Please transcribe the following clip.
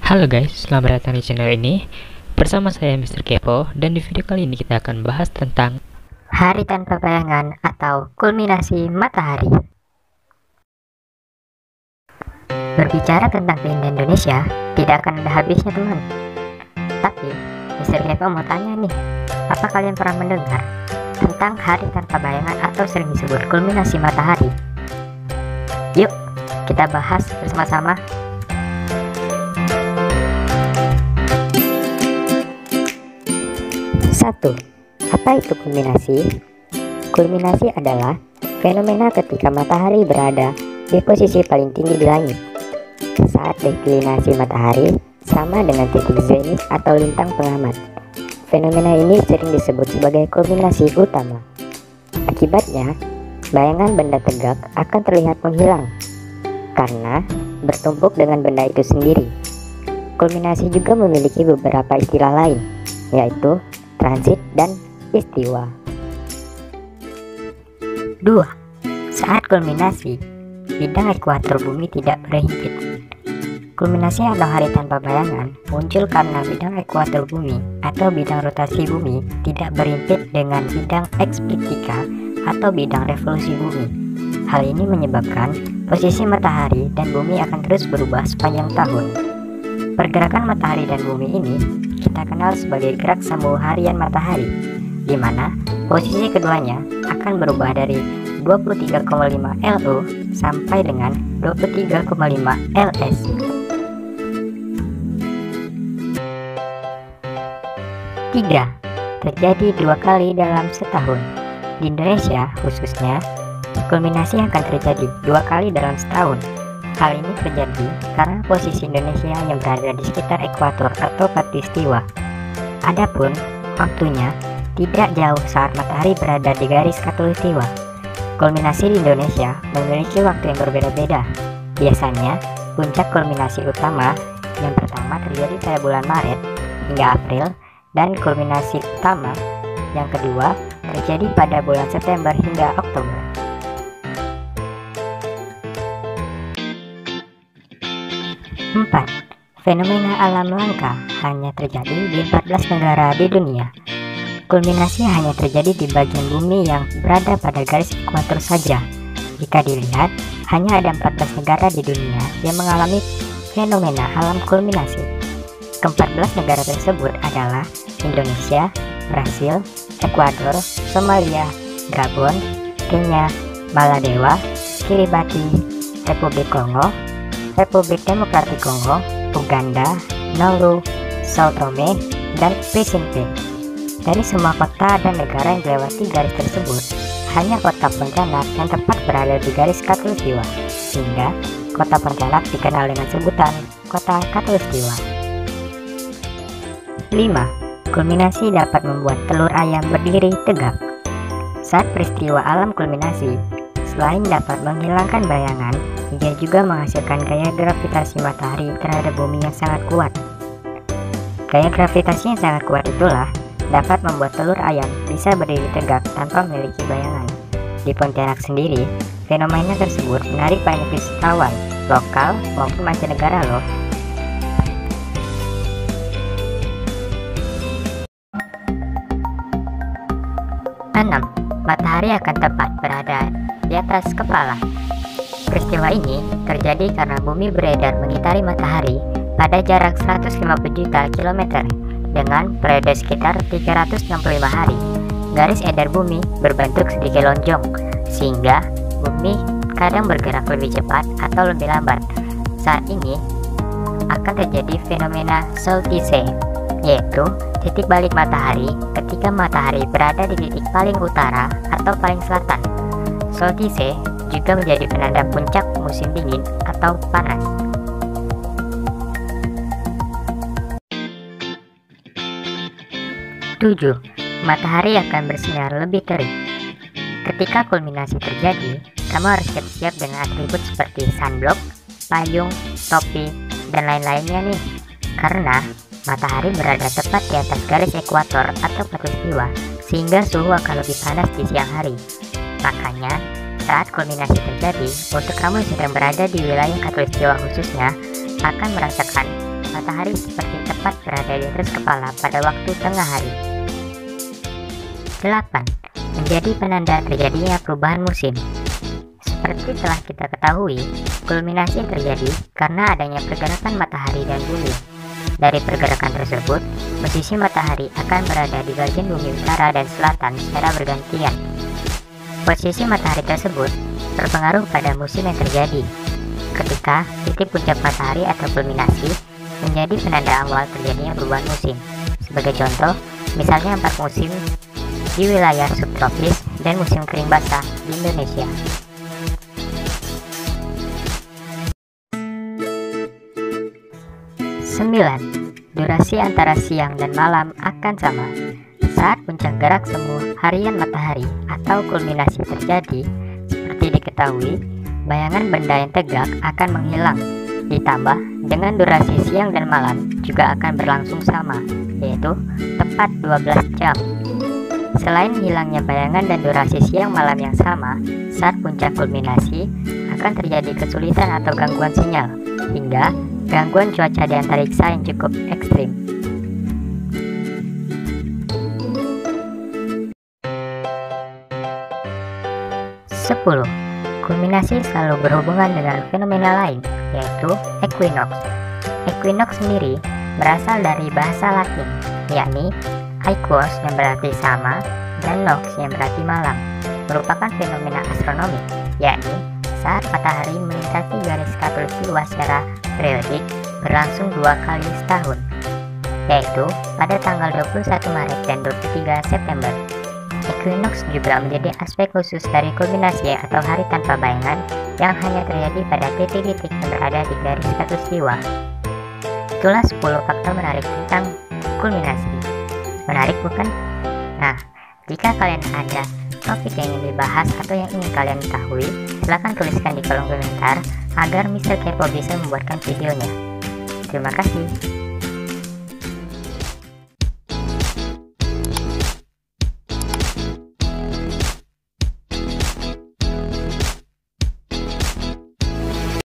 Halo guys, selamat datang di channel ini. Bersama saya Mr. Kepo, dan di video kali ini kita akan bahas tentang hari tanpa bayangan atau kulminasi matahari. Berbicara tentang keindahan Indonesia tidak akan ada habisnya teman. Tapi Mr. Kepo mau tanya nih, apa kalian pernah mendengar tentang hari tanpa bayangan atau sering disebut kulminasi matahari? Yuk kita bahas bersama-sama. Satu, apa itu kulminasi? Kulminasi adalah fenomena ketika matahari berada di posisi paling tinggi di langit. Saat deklinasi matahari sama dengan titik zenit atau lintang pengamat. Fenomena ini sering disebut sebagai kulminasi utama. Akibatnya, bayangan benda tegak akan terlihat menghilang karena bertumpuk dengan benda itu sendiri. Kulminasi juga memiliki beberapa istilah lain, yaitu transit dan istiwa. 2. Saat kulminasi, bidang ekuator bumi tidak berhimpit. Kulminasi atau hari tanpa bayangan muncul karena bidang ekuator bumi atau bidang rotasi bumi tidak berhimpit dengan bidang ekliptika atau bidang revolusi bumi. Hal ini menyebabkan posisi matahari dan bumi akan terus berubah sepanjang tahun. Pergerakan matahari dan bumi ini kita kenal sebagai gerak semu harian matahari, di mana posisi keduanya akan berubah dari 23,5 LO sampai dengan 23,5 LS. 3. Terjadi 2 kali dalam setahun. Di Indonesia khususnya, kulminasi akan terjadi 2 kali dalam setahun. Hal ini terjadi karena posisi Indonesia yang berada di sekitar ekuator atau khatulistiwa. Adapun waktunya tidak jauh saat matahari berada di garis khatulistiwa. Kulminasi di Indonesia memiliki waktu yang berbeda-beda. Biasanya, puncak kulminasi utama yang pertama terjadi pada bulan Maret hingga April, dan kulminasi utama yang kedua terjadi pada bulan September hingga Oktober. 4. Fenomena alam langka hanya terjadi di 14 negara di dunia. Kulminasi hanya terjadi di bagian bumi yang berada pada garis ekuator saja. Jika dilihat, hanya ada 14 negara di dunia yang mengalami fenomena alam kulminasi. Ke-14 negara tersebut adalah Indonesia, Brasil, Ekuador, Somalia, Gabon, Kenya, Maladewa, Kiribati, Republik Kongo, Republik Demokratik Kongo, Uganda, Nauru, Sao Tome, dan Principe. Dari semua kota dan negara yang dilewati garis tersebut, hanya kota Pontianak yang tepat berada di garis khatulistiwa, sehingga kota Pontianak dikenal dengan sebutan kota khatulistiwa. 5. Kulminasi dapat membuat telur ayam berdiri tegak. Saat peristiwa alam kulminasi, selain dapat menghilangkan bayangan, ia juga menghasilkan gaya gravitasi matahari terhadap bumi yang sangat kuat. Gaya gravitasi yang sangat kuat itulah dapat membuat telur ayam bisa berdiri tegak tanpa memiliki bayangan. Di Pontianak sendiri, fenomena tersebut menarik banyak wisatawan lokal maupun mancanegara loh. 6. Matahari akan tepat berada di atas kepala. Peristiwa ini terjadi karena bumi beredar mengitari matahari pada jarak 150 juta kilometer dengan periode sekitar 365 hari. Garis edar bumi berbentuk sedikit lonjong, sehingga bumi kadang bergerak lebih cepat atau lebih lambat. Saat ini akan terjadi fenomena solstice, yaitu titik balik matahari ketika matahari berada di titik paling utara atau paling selatan. Solstice juga menjadi penanda puncak musim dingin atau panas. 7. Matahari akan bersinar lebih terik. Ketika kulminasi terjadi, kamu harus siap-siap dengan atribut seperti sunblock, payung, topi, dan lain-lainnya nih. Karena matahari berada tepat di atas garis ekuator atau khatulistiwa, sehingga suhu akan lebih panas di siang hari. Makanya, saat kulminasi terjadi, untuk kamu yang sedang berada di wilayah khatulistiwa khususnya, akan merasakan matahari seperti tepat berada di atas kepala pada waktu tengah hari. 8. Menjadi penanda terjadinya perubahan musim. Seperti telah kita ketahui, kulminasi terjadi karena adanya pergerakan matahari dan bumi. Dari pergerakan tersebut, posisi matahari akan berada di bagian bumi utara dan selatan secara bergantian. Posisi matahari tersebut berpengaruh pada musim yang terjadi. Ketika titik puncak matahari atau kulminasi menjadi penanda awal terjadinya perubahan musim. Sebagai contoh, misalnya 4 musim di wilayah subtropis dan musim kering basah di Indonesia. 9. Durasi antara siang dan malam akan sama. Saat puncak gerak semu harian matahari atau kulminasi terjadi, seperti diketahui, bayangan benda yang tegak akan menghilang. Ditambah dengan durasi siang dan malam juga akan berlangsung sama, yaitu tepat 12 jam. Selain hilangnya bayangan dan durasi siang malam yang sama, saat puncak kulminasi akan terjadi kesulitan atau gangguan sinyal, hingga gangguan cuaca di antariksa yang cukup ekstrim. Sepuluh. Kulminasi selalu berhubungan dengan fenomena lain, yaitu equinox. Equinox sendiri berasal dari bahasa Latin, yakni equus yang berarti sama dan nox yang berarti malam, merupakan fenomena astronomi, yakni saat matahari melintasi garis khatulistiwa secara periodik berlangsung 2 kali setahun, yaitu pada tanggal 21 Maret dan 23 September. Equinox juga menjadi aspek khusus dari kulminasi atau hari tanpa bayangan yang hanya terjadi pada titik-titik yang berada di garis khatulistiwa. Itulah 10 fakta menarik tentang kulminasi. Menarik bukan? Nah, jika kalian ada topik yang ingin dibahas atau yang ingin kalian ketahui, silahkan tuliskan di kolom komentar agar Mr. Kepo bisa membuatkan videonya. Terima kasih.